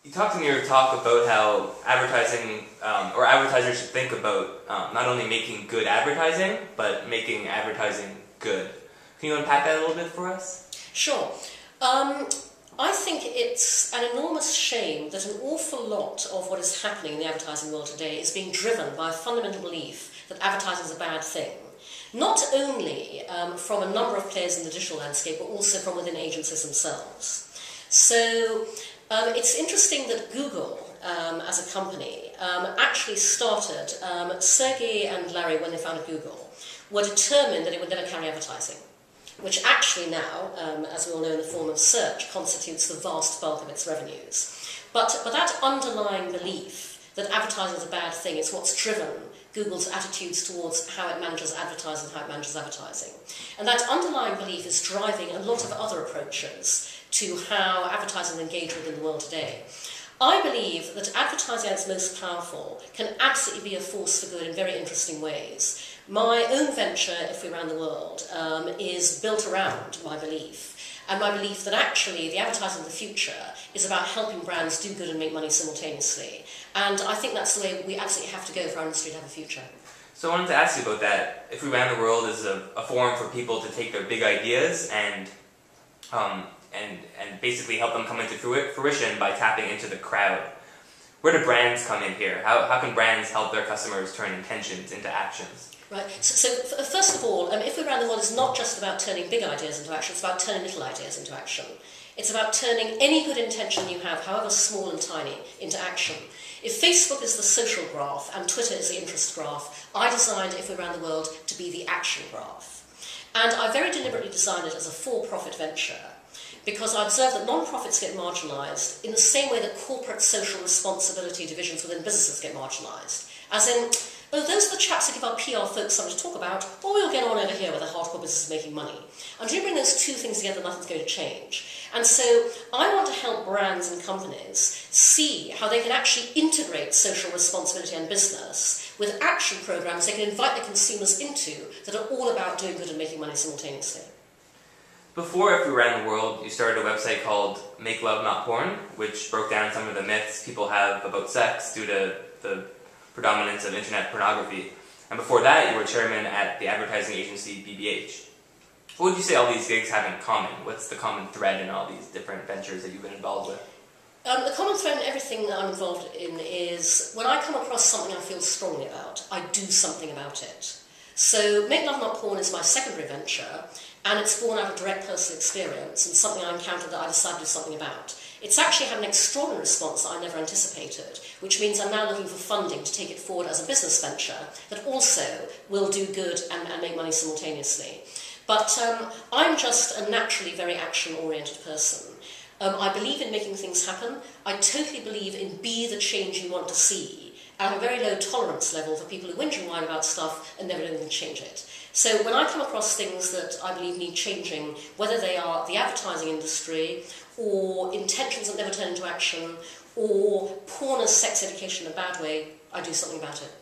You talked in your talk about how advertising, or advertisers should think about not only making good advertising, but making advertising good. Can you unpack that a little bit for us? Sure. I think it's an enormous shame that an awful lot of what is happening in the advertising world today is being driven by a fundamental belief that advertising is a bad thing. Not only from a number of players in the digital landscape, but also from within agencies themselves. So it's interesting that Google, as a company, actually started, Sergey and Larry, when they founded Google, were determined that it would never carry advertising, which actually now, as we all know in the form of search, constitutes the vast bulk of its revenues. But that underlying belief that advertising is a bad thing is what's driven Google's attitudes towards how it manages advertising and how it manages advertising. And that underlying belief is driving a lot of other approaches to how advertising is engaged within the world today. I believe that advertising at its most powerful can absolutely be a force for good in very interesting ways. My own venture, IfWeRanTheWorld, is built around my belief. And my belief that actually the advertising of the future is about helping brands do good and make money simultaneously. And I think that's the way we absolutely have to go for our industry to have a future. So I wanted to ask you about that. If We Ran the World is a forum for people to take their big ideas and basically help them come into fruition by tapping into the crowd. Where do brands come in here? How can brands help their customers turn intentions into actions? Right. So first of all, If We Ran the World is not just about turning big ideas into action, it's about turning little ideas into action. It's about turning any good intention you have, however small and tiny, into action. If Facebook is the social graph and Twitter is the interest graph, I designed If We Ran the World to be the action graph. And I very deliberately designed it as a for-profit venture, because I observe that non-profits get marginalised in the same way that corporate social responsibility divisions within businesses get marginalised. As in, oh, those are the chaps that give our PR folks something to talk about, or we'll get on over here where the hardcore business is making money. Until you bring those two things together, nothing's going to change. And so I want to help brands and companies see how they can actually integrate social responsibility and business with action programs they can invite their consumers into that are all about doing good and making money simultaneously. Before If We Ran the World, you started a website called Make Love Not Porn, which broke down some of the myths people have about sex due to the predominance of internet pornography. And before that, you were chairman at the advertising agency BBH. What would you say all these gigs have in common? What's the common thread in all these different ventures that you've been involved with? The common thread in everything that I'm involved in is when I come across something I feel strongly about, I do something about it. So Make Love Not Porn is my secondary venture, and it's born out of direct personal experience and something I encountered that I decided to do something about. It's actually had an extraordinary response that I never anticipated, which means I'm now looking for funding to take it forward as a business venture that also will do good and make money simultaneously. But I'm just a naturally very action-oriented person. I believe in making things happen. I totally believe in be the change you want to see, at a very low tolerance level for people who whinge and whine about stuff and never do anything to change it. So when I come across things that I believe need changing, whether they are the advertising industry, or intentions that never turn into action, or porn as sex education in a bad way, I do something about it.